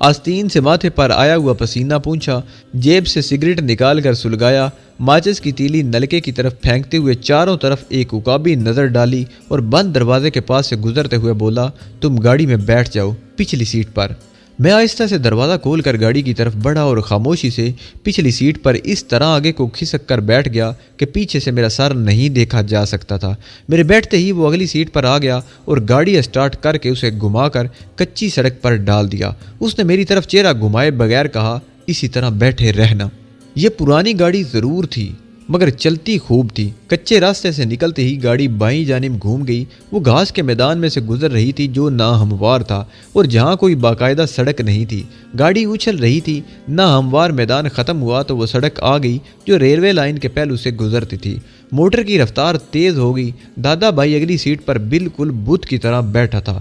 آستین سے ماتھے پر آیا ہوا پسینہ پونچھا، جیب سے سگریٹ نکال کر سلگایا، ماچس کی تیلی نلکے کی طرف پھینکتے ہوئے چاروں طرف ایک عقابی نظر ڈالی اور بند دروازے کے پاس سے گزرتے ہوئے بولا، تم گاڑی میں بیٹھ جاؤ پچھلی سیٹ پر۔ میں آہستہ سے دروازہ کھول کر گاڑی کی طرف بڑھا اور خاموشی سے پچھلی سیٹ پر اس طرح آگے کو کھسک کر بیٹھ گیا کہ پیچھے سے میرا سر نہیں دیکھا جا سکتا تھا۔ میرے بیٹھتے ہی وہ اگلی سیٹ پر آ گیا اور گاڑی اسٹارٹ کر کے اسے گھما کر کچی سڑک پر ڈال دیا۔ اس نے میری طرف چہرہ گھمائے بغیر کہا، اسی طرح بیٹھے رہنا۔ یہ پرانی گاڑی ضرور تھی مگر چلتی خوب تھی۔ کچے راستے سے نکلتے ہی گاڑی بائیں جانب گھوم گئی۔ وہ گھاس کے میدان میں سے گزر رہی تھی جو ناہموار تھا اور جہاں کوئی باقاعدہ سڑک نہیں تھی۔ گاڑی اچھل رہی تھی۔ ناہموار میدان ختم ہوا تو وہ سڑک آ گئی جو ریلوے لائن کے پہلو سے گزرتی تھی۔ موٹر کی رفتار تیز ہو گئی۔ دادا بھائی اگلی سیٹ پر بالکل بت کی طرح بیٹھا تھا۔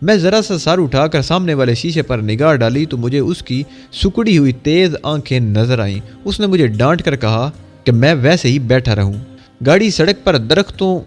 میں ذرا سا سر اٹھا کر سامنے والے شیشے پر نگاہ ڈالی تو مجھے اس کی سکڑی ہوئی تیز آنکھیں نظر آئیں۔ اس نے مجھے ڈانٹ کر کہا کہ میں ویسے ہی بیٹھا رہوں۔ گاڑی سڑک پر درختوں،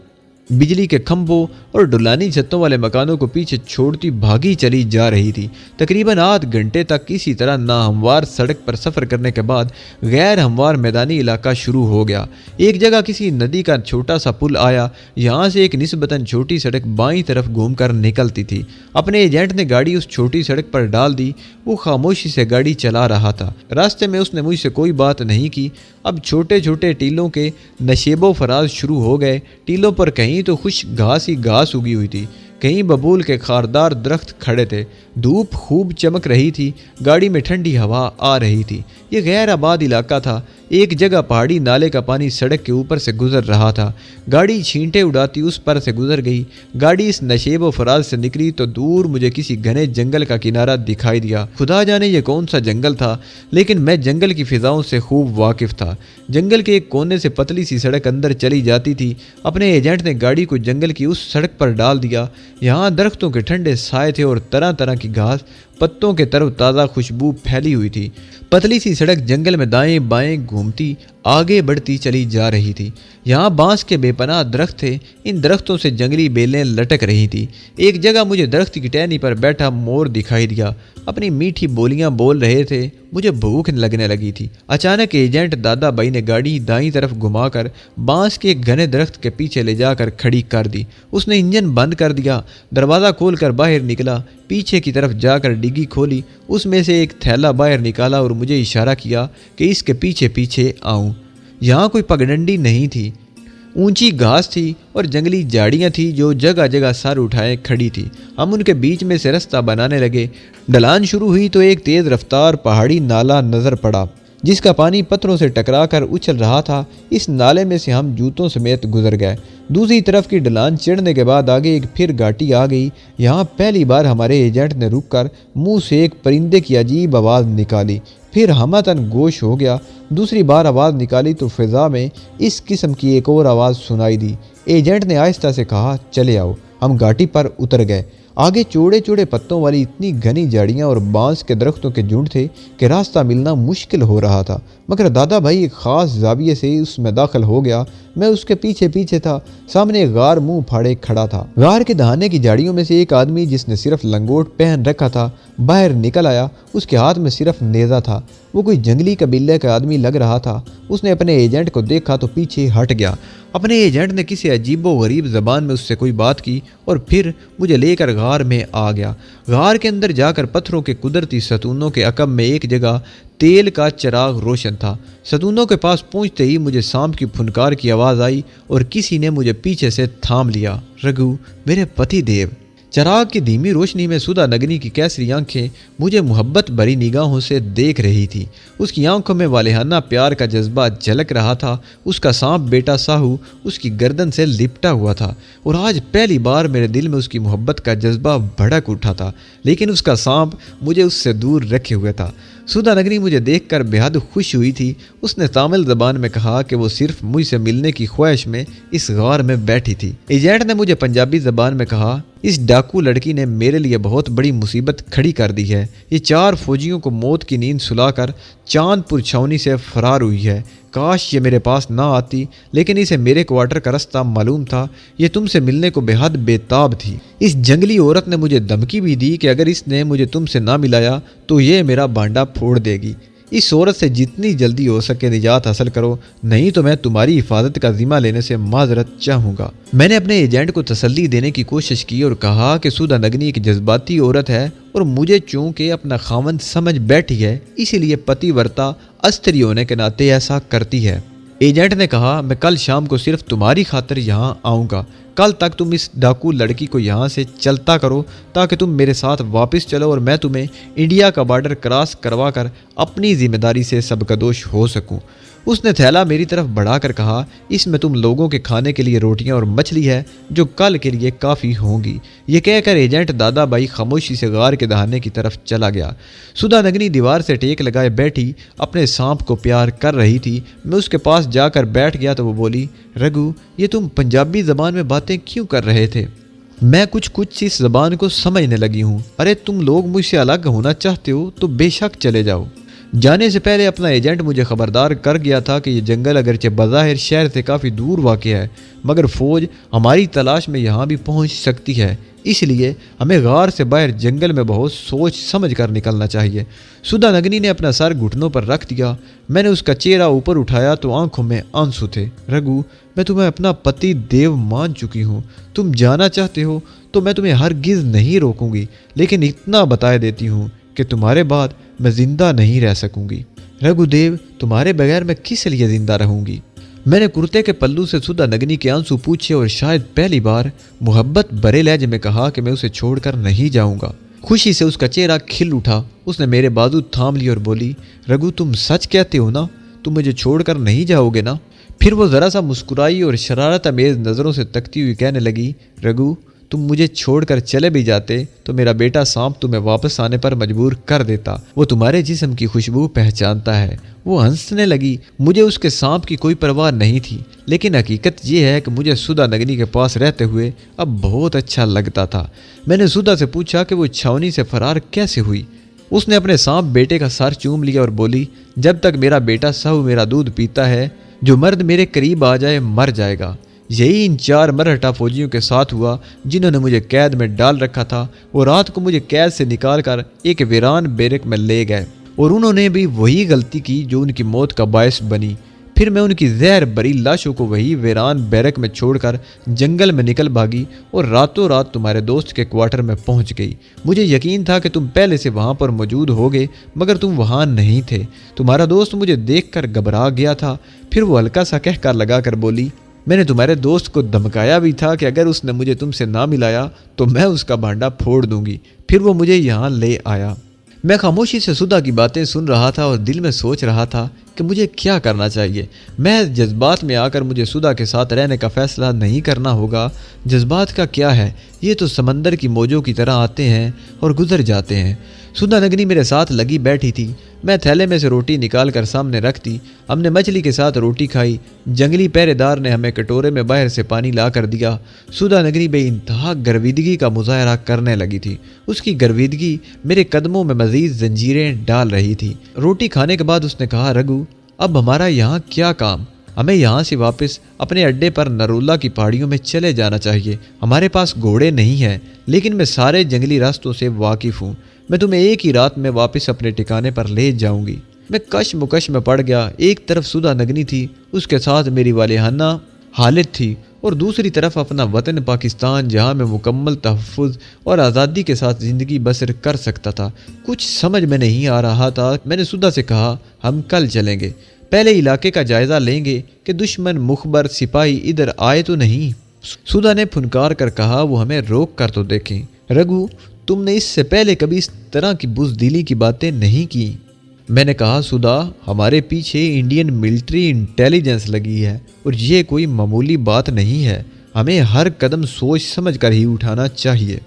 بجلی کے کھمبوں اور ڈلانی چھتوں والے مکانوں کو پیچھے چھوڑتی بھاگی چلی جا رہی تھی۔ تقریباً آدھ گھنٹے تک اسی طرح ناہموار سڑک پر سفر کرنے کے بعد غیر ہموار میدانی علاقہ شروع ہو گیا۔ ایک جگہ کسی ندی کا چھوٹا سا پل آیا، یہاں سے ایک نسبتاً چھوٹی سڑک بائیں طرف گھوم کر نکلتی تھی۔ اپنے ایجنٹ نے گاڑی اس چھوٹی سڑک پر ڈال دی۔ وہ خاموشی سے گاڑی چلا رہا تھا۔ راستے میں اس نے مجھ سے کوئی بات نہیں کی۔ اب چھوٹے چھوٹے ٹیلوں کے نشیب و فراز شروع ہو گئے۔ ٹیلوں پر کہیں تو خشک گھاس ہی گھاس اگی ہوئی تھی، کہیں ببول کے خاردار درخت کھڑے تھے۔ دھوپ خوب چمک رہی تھی۔ گاڑی میں ٹھنڈی ہوا آ رہی تھی۔ یہ غیر آباد علاقہ تھا۔ ایک جگہ پہاڑی نالے کا پانی سڑک کے اوپر سے گزر رہا تھا۔ گاڑی چھینٹے اڑاتی اس پر سے گزر گئی۔ گاڑی اس نشیب و فراز سے نکلی تو دور مجھے کسی گھنے جنگل کا کنارہ دکھائی دیا۔ خدا جانے یہ کون سا جنگل تھا، لیکن میں جنگل کی فضاؤں سے خوب واقف تھا۔ جنگل کے ایک کونے سے پتلی سی سڑک اندر چلی جاتی تھی۔ اپنے ایجنٹ نے گاڑی کو جنگل کی اس سڑک پر ڈال دیا۔ یہاں درختوں کے ٹھنڈے سائے تھے اور طرح طرح کی گھاس، پتوں کے تر و تازہ خوشبو پھیلی ہوئی تھی۔ پتلی سی سڑک جنگل میں دائیں بائیں گھومتی آگے بڑھتی چلی جا رہی تھی۔ یہاں بانس کے بے پناہ درخت تھے۔ ان درختوں سے جنگلی بیلیں لٹک رہی تھی۔ ایک جگہ مجھے درخت کی ٹہنی پر بیٹھا مور دکھائی دیا۔ اپنی میٹھی بولیاں بول رہے تھے۔ مجھے بھوک لگنے لگی تھی۔ اچانک ایجنٹ دادا بھائی نے گاڑی دائیں طرف گھما کر بانس کے ایک گھنے درخت کے پیچھے لے جا کر کھڑی کر دی۔ اس نے انجن بند کر دیا۔ دروازہ کھول کر باہر نکلا۔ پیچھے کی طرف جا کر ڈگی کھولی۔ اس میں سے ایک تھیلا باہر نکالا اور مجھے اشارہ کیا کہ اس کے پیچھے پیچھے آؤں۔ یہاں کوئی پگڈنڈی نہیں تھی۔ اونچی گھاس تھی اور جنگلی جھاڑیاں تھیں جو جگہ جگہ سر اٹھائے کھڑی تھی۔ ہم ان کے بیچ میں سے رستہ بنانے لگے۔ ڈھلان شروع ہوئی تو ایک تیز رفتار پہاڑی نالا نظر پڑا جس کا پانی پتھروں سے ٹکرا کر اچھل رہا تھا۔ اس نالے میں سے ہم جوتوں سمیت گزر گئے۔ دوسری طرف کی ڈھلان چڑھنے کے بعد آگے ایک پھر گھاٹی آ گئی۔ یہاں پہلی بار ہمارے ایجنٹ نے رک کر منہ سے ایک پرندے کی عجیب آواز نکالی۔ پھر ہمتاً گوش ہو گیا۔ دوسری بار آواز نکالی تو فضا میں اس قسم کی ایک اور آواز سنائی دی۔ ایجنٹ نے آہستہ سے کہا، چلے آؤ۔ ہم گھاٹی پر اتر گئے۔ آگے چوڑے چوڑے پتوں والی اتنی گھنی جھاڑیاں اور بانس کے درختوں کے جھنڈ تھے کہ راستہ ملنا مشکل ہو رہا تھا، مگر دادا بھائی ایک خاص زاویے سے اس میں داخل ہو گیا۔ میں اس کے پیچھے پیچھے تھا۔ سامنے ایک غار منہ پھاڑے کھڑا تھا۔ غار کے دہانے کی جھاڑیوں میں سے ایک آدمی جس نے صرف لنگوٹ پہن رکھا تھا باہر نکل آیا۔ اس کے ہاتھ میں صرف نیزہ تھا۔ وہ کوئی جنگلی قبیلے کا آدمی لگ رہا تھا۔ اس نے اپنے ایجنٹ کو دیکھا تو پیچھے ہٹ گیا۔ اپنے ایجنٹ نے کسی عجیب و غریب زبان میں اس سے کوئی بات کی اور پھر مجھے لے کر غار میں آ گیا۔ غار کے اندر جا کر پتھروں کے قدرتی ستونوں کے عقب میں ایک جگہ تیل کا چراغ روشن تھا۔ ستونوں کے پاس پہنچتے ہی مجھے سانپ کی پھنکار کی آواز آئی اور کسی نے مجھے پیچھے سے تھام لیا۔ رگھو، میرے پتی دیو۔ چراغ کی دھیمی روشنی میں سدھا نگنی کی کیسری آنکھیں مجھے محبت بھری نگاہوں سے دیکھ رہی تھی۔ اس کی آنکھوں میں والہانہ پیار کا جذبہ جھلک رہا تھا۔ اس کا سانپ بیٹا ساہو اس کی گردن سے لپٹا ہوا تھا اور آج پہلی بار میرے دل میں اس کی محبت کا جذبہ بھڑک اٹھا تھا، لیکن اس کا سانپ مجھے اس سے دور رکھے ہوئے تھا۔ سدھا نگنی مجھے دیکھ کر بے حد خوش ہوئی تھی۔ اس نے تامل زبان میں کہا کہ وہ صرف مجھ سے ملنے کی خواہش میں اس غار میں بیٹھی تھی۔ ایجنٹ نے مجھے پنجابی زبان میں کہا، اس ڈاکو لڑکی نے میرے لیے بہت بڑی مصیبت کھڑی کر دی ہے۔ یہ 4 فوجیوں کو موت کی نیند سلا کر چاند پور چھاونی سے فرار ہوئی ہے۔ کاش یہ میرے پاس نہ آتی، لیکن اسے میرے کوارٹر کا رستہ معلوم تھا۔ یہ تم سے ملنے کو بے حد بے تاب تھی۔ اس جنگلی عورت نے مجھے دھمکی بھی دی کہ اگر اس نے مجھے تم سے نہ ملایا تو یہ میرا بانڈا پھوڑ دے گی۔ اس عورت سے جتنی جلدی ہو سکے نجات حاصل کرو، نہیں تو میں تمہاری حفاظت کا ذمہ لینے سے معذرت چاہوں گا۔ میں نے اپنے ایجنٹ کو تسلی دینے کی کوشش کی اور کہا کہ سودھا نگنی ایک جذباتی عورت ہے اور مجھے چونکہ اپنا خاوند سمجھ بیٹھی ہے، اسی لیے پتی ورتا استری ہونے کے ناطے ایسا کرتی ہے۔ ایجنٹ نے کہا میں کل شام کو صرف تمہاری خاطر یہاں آؤں گا۔ کل تک تم اس ڈاکو لڑکی کو یہاں سے چلتا کرو تاکہ تم میرے ساتھ واپس چلو اور میں تمہیں انڈیا کا بارڈر کراس کروا کر اپنی ذمہ داری سے سبکدوش ہو سکوں۔ اس نے تھیلا میری طرف بڑھا کر کہا اس میں تم لوگوں کے کھانے کے لیے روٹیاں اور مچھلی ہے جو کل کے لیے کافی ہوں گی۔ یہ کہہ کر ایجنٹ دادا بائی خاموشی سے غار کے دہانے کی طرف چلا گیا۔ سودھا نگنی دیوار سے ٹیک لگائے بیٹھی اپنے سانپ کو پیار کر رہی تھی۔ میں اس کے پاس جا کر بیٹھ گیا تو وہ بولی رگو یہ تم پنجابی زبان میں باتیں کیوں کر رہے تھے؟ میں کچھ اس زبان کو سمجھنے لگی ہوں۔ ارے تم لوگ مجھ سے الگ ہونا چاہتے ہو تو بے شک چلے جاؤ۔ جانے سے پہلے اپنا ایجنٹ مجھے خبردار کر گیا تھا کہ یہ جنگل اگرچہ بظاہر شہر سے کافی دور واقع ہے مگر فوج ہماری تلاش میں یہاں بھی پہنچ سکتی ہے، اس لیے ہمیں غار سے باہر جنگل میں بہت سوچ سمجھ کر نکلنا چاہیے۔ سودھا نگنی نے اپنا سر گھٹنوں پر رکھ دیا۔ میں نے اس کا چہرہ اوپر اٹھایا تو آنکھوں میں آنسو تھے۔ رگو میں تمہیں اپنا پتی دیو مان چکی ہوں، تم جانا چاہتے ہو تو میں تمہیں ہرگز نہیں روکوں گی، لیکن اتنا بتا دیتی ہوں کہ تمہارے بعد میں زندہ نہیں رہ سکوں گی۔ رگو دیو تمہارے بغیر میں کس لیے زندہ رہوں گی؟ میں نے کرتے کے پلو سے سودھا نگنی کے آنسو پوچھے اور شاید پہلی بار محبت بھرے لہجے میں کہا کہ میں اسے چھوڑ کر نہیں جاؤں گا۔ خوشی سے اس کا چہرہ کھل اٹھا۔ اس نے میرے بازو تھام لی اور بولی رگو تم سچ کہتے ہو نا؟ تم مجھے چھوڑ کر نہیں جاؤ گے نا؟ پھر وہ ذرا سا مسکرائی اور شرارت امیز نظروں سے تکتی ہوئی کہنے لگی رگو تم مجھے چھوڑ کر چلے بھی جاتے تو میرا بیٹا سانپ تمہیں واپس آنے پر مجبور کر دیتا۔ وہ تمہارے جسم کی خوشبو پہچانتا ہے۔ وہ ہنسنے لگی۔ مجھے اس کے سانپ کی کوئی پرواہ نہیں تھی، لیکن حقیقت یہ ہے کہ مجھے سودھا نگنی کے پاس رہتے ہوئے اب بہت اچھا لگتا تھا۔ میں نے سودھا سے پوچھا کہ وہ چھاونی سے فرار کیسے ہوئی؟ اس نے اپنے سانپ بیٹے کا سر چوم لیا اور بولی جب تک میرا بیٹا سہو میرا دودھ پیتا ہے جو مرد میرے قریب آ جائے مر جائے گا۔ یہی ان 4 مرہٹا فوجیوں کے ساتھ ہوا جنہوں نے مجھے قید میں ڈال رکھا تھا۔ وہ رات کو مجھے قید سے نکال کر ایک ویران بیرک میں لے گئے اور انہوں نے بھی وہی غلطی کی جو ان کی موت کا باعث بنی۔ پھر میں ان کی زہر بری لاشوں کو وہی ویران بیرک میں چھوڑ کر جنگل میں نکل بھاگی اور راتوں رات تمہارے دوست کے کوارٹر میں پہنچ گئی۔ مجھے یقین تھا کہ تم پہلے سے وہاں پر موجود ہوگے مگر تم وہاں نہیں تھے۔ تمہارا دوست مجھے دیکھ کر گھبرا گیا تھا۔ پھر وہ ہلکا سا کہہ کر لگا کر بولی میں نے تمہارے دوست کو دھمکایا بھی تھا کہ اگر اس نے مجھے تم سے نہ ملایا تو میں اس کا بانڈا پھوڑ دوں گی۔ پھر وہ مجھے یہاں لے آیا۔ میں خاموشی سے سودھا کی باتیں سن رہا تھا اور دل میں سوچ رہا تھا کہ مجھے کیا کرنا چاہیے۔ میں جذبات میں آ کر مجھے سودھا کے ساتھ رہنے کا فیصلہ نہیں کرنا ہوگا۔ جذبات کا کیا ہے، یہ تو سمندر کی موجوں کی طرح آتے ہیں اور گزر جاتے ہیں۔ سودھا نگنی میرے ساتھ لگی بیٹھی تھی۔ میں تھیلے میں سے روٹی نکال کر سامنے رکھ دی۔ ہم نے مچھلی کے ساتھ روٹی کھائی۔ جنگلی پہرے دار نے ہمیں کٹورے میں باہر سے پانی لا کر دیا۔ سودھا نگنی بے انتہا گرویدگی کا مظاہرہ کرنے لگی تھی۔ اس کی گرویدگی میرے قدموں میں مزید زنجیریں ڈال رہی تھی۔ روٹی کھانے کے بعد اس نے کہا رگو اب ہمارا یہاں کیا کام؟ ہمیں یہاں سے واپس اپنے اڈے پر نرولا کی پہاڑیوں میں چلے جانا چاہیے۔ ہمارے پاس گھوڑے نہیں ہیں لیکن میں سارے جنگلی راستوں سے واقف ہوں۔ میں تمہیں ایک ہی رات میں واپس اپنے ٹھکانے پر لے جاؤں گی۔ میں کش مکش میں پڑ گیا۔ ایک طرف سودھا نگنی تھی، اس کے ساتھ میری والہانہ حالت تھی اور دوسری طرف اپنا وطن پاکستان جہاں میں مکمل تحفظ اور آزادی کے ساتھ زندگی بسر کر سکتا تھا۔ کچھ سمجھ میں نہیں آ رہا تھا۔ میں نے سودھا سے کہا ہم کل چلیں گے، پہلے علاقے کا جائزہ لیں گے کہ دشمن مخبر سپاہی ادھر آئے تو نہیں۔ سودھا نے پھنکار کر کہا وہ ہمیں روک کر تو دیکھیں۔ رگو تم نے اس سے پہلے کبھی اس طرح کی بزدلی کی باتیں نہیں کی۔ میں نے کہا سودھا ہمارے پیچھے انڈین ملٹری انٹیلیجنس لگی ہے اور یہ کوئی معمولی بات نہیں ہے۔ ہمیں ہر قدم سوچ سمجھ کر ہی اٹھانا چاہیے۔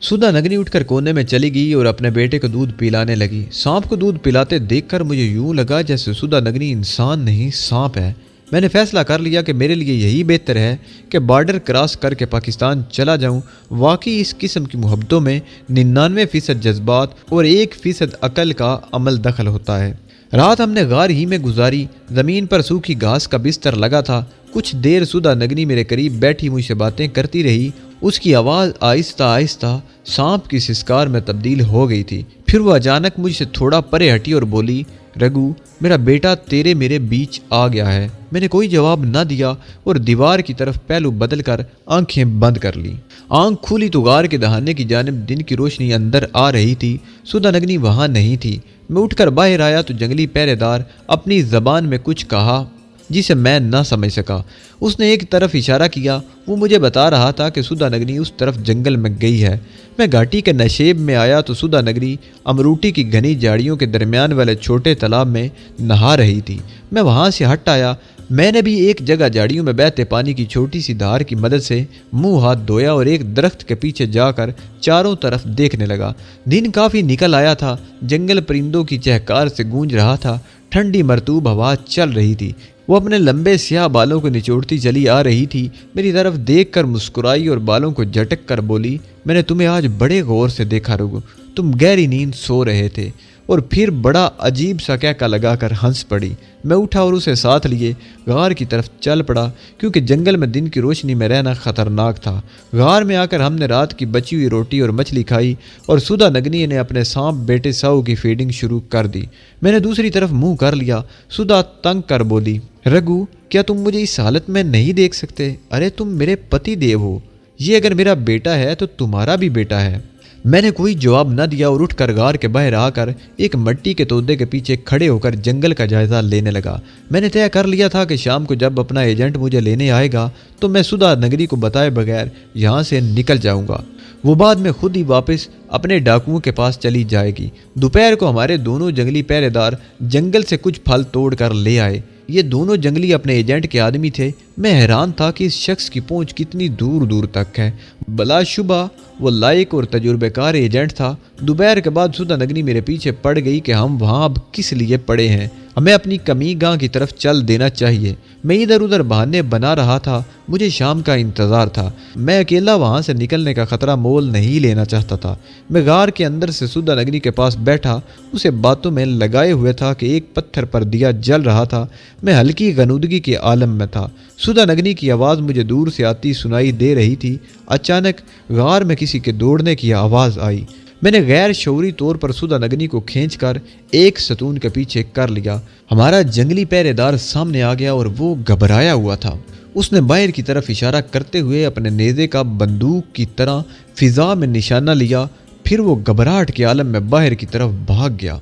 سودھا نگنی اٹھ کر کونے میں چلی گئی اور اپنے بیٹے کو دودھ پلانے لگی۔ سانپ کو دودھ پلاتے دیکھ کر مجھے یوں لگا جیسے سودھا نگنی انسان نہیں سانپ ہے۔ میں نے فیصلہ کر لیا کہ میرے لیے یہی بہتر ہے کہ بارڈر کراس کر کے پاکستان چلا جاؤں۔ واقعی اس قسم کی محبتوں میں 99% جذبات اور 1% عقل کا عمل دخل ہوتا ہے۔ رات ہم نے غار ہی میں گزاری۔ زمین پر سوکھی گھاس کا بستر لگا تھا۔ کچھ دیر سدھا نگنی میرے قریب بیٹھی مجھ سے باتیں کرتی رہی۔ اس کی آواز آہستہ آہستہ سانپ کی سسکار میں تبدیل ہو گئی تھی۔ پھر وہ اچانک مجھ سے تھوڑا پرے ہٹی اور بولی، رگو، میرا بیٹا تیرے میرے بیچ آ گیا ہے۔ میں نے کوئی جواب نہ دیا اور دیوار کی طرف پہلو بدل کر آنکھیں بند کر لی۔ آنکھ کھولی تو غار کے دہانے کی جانب دن کی روشنی اندر آ رہی تھی۔ سدھا نگنی وہاں نہیں تھی۔ میں اٹھ کر باہر آیا تو جنگلی پہرے دار اپنی زبان میں کچھ کہا جسے میں نہ سمجھ سکا۔ اس نے ایک طرف اشارہ کیا۔ وہ مجھے بتا رہا تھا کہ سدھا نگنی اس طرف جنگل میں گئی ہے۔ میں گھاٹی کے نشیب میں آیا تو سدھا نگنی امروٹی کی گھنی جھاڑیوں کے درمیان والے چھوٹے تالاب میں نہا رہی تھی۔ میں وہاں سے ہٹ آیا۔ میں نے بھی ایک جگہ جھاڑیوں میں بہتے پانی کی چھوٹی سی دھار کی مدد سے منہ ہاتھ دھویا اور ایک درخت کے پیچھے جا کر چاروں طرف دیکھنے لگا۔ دن کافی نکل آیا تھا۔ جنگل پرندوں کی چہکار سے گونج رہا تھا۔ ٹھنڈی مرطوب ہوا چل رہی تھی۔ وہ اپنے لمبے سیاہ بالوں کو نچوڑتی چلی آ رہی تھی۔ میری طرف دیکھ کر مسکرائی اور بالوں کو جھٹک کر بولی، میں نے تمہیں آج بڑے غور سے دیکھا رگو۔ تم گہری نیند سو رہے تھے۔ اور پھر بڑا عجیب سا کہکا لگا کر ہنس پڑی۔ میں اٹھا اور اسے ساتھ لیے غار کی طرف چل پڑا، کیونکہ جنگل میں دن کی روشنی میں رہنا خطرناک تھا۔ غار میں آ کر ہم نے رات کی بچی ہوئی روٹی اور مچھلی کھائی اور سدھا نگنی نے اپنے سانپ بیٹے ساؤ کی فیڈنگ شروع کر دی۔ میں نے دوسری طرف منہ کر لیا۔ سدھا تنگ کر بولی، رگو، کیا تم مجھے اس حالت میں نہیں دیکھ سکتے؟ ارے تم میرے پتی دیو ہو۔ یہ اگر میرا بیٹا ہے تو تمہارا بھی بیٹا ہے۔ میں نے کوئی جواب نہ دیا اور اٹھ کر غار کے باہر آ کر ایک مٹی کے تودے کے پیچھے کھڑے ہو کر جنگل کا جائزہ لینے لگا۔ میں نے طے کر لیا تھا کہ شام کو جب اپنا ایجنٹ مجھے لینے آئے گا تو میں سدھا نگری کو بتائے بغیر یہاں سے نکل جاؤں گا۔ وہ بعد میں خود ہی واپس اپنے ڈاکوؤں کے پاس چلی جائے گی۔ دوپہر کو ہمارے دونوں جنگلی پہرے دار جنگل سے کچھ پھل توڑ کر لے آئے۔ یہ دونوں جنگلی اپنے ایجنٹ کے آدمی تھے۔ میں حیران تھا کہ اس شخص کی پہنچ کتنی دور دور تک ہے۔ بلا شبہ وہ لائق اور تجربہ کار ایجنٹ تھا۔ دوپہر کے بعد سدھا نگنی میرے پیچھے پڑ گئی کہ ہم وہاں اب کس لیے پڑے ہیں، ہمیں اپنی کمی گاہ کی طرف چل دینا چاہیے۔ میں ادھر ادھر بہانے بنا رہا تھا۔ مجھے شام کا انتظار تھا۔ میں اکیلا وہاں سے نکلنے کا خطرہ مول نہیں لینا چاہتا تھا۔ میں غار کے اندر سے سدھا نگنی کے پاس بیٹھا، اسے باتوں میں لگائے ہوئے تھا کہ ایک پتھر پر دیا جل رہا تھا۔ میں ہلکی غنودگی کے عالم میں تھا۔ سدھا نگنی کی آواز مجھے دور سے آتی سنائی دے رہی تھی۔ اچانک غار میں کسی کے دوڑنے کی آواز آئی۔ میں نے غیر شعوری طور پر سدھا نگنی کو کھینچ کر ایک ستون کے پیچھے کر لیا۔ ہمارا جنگلی پہرے دار سامنے آ گیا اور وہ گھبرایا ہوا تھا۔ اس نے باہر کی طرف اشارہ کرتے ہوئے اپنے نیزے کا بندوق کی طرح فضا میں نشانہ لیا، پھر وہ گھبراہٹ کے عالم میں باہر کی طرف بھاگ گیا۔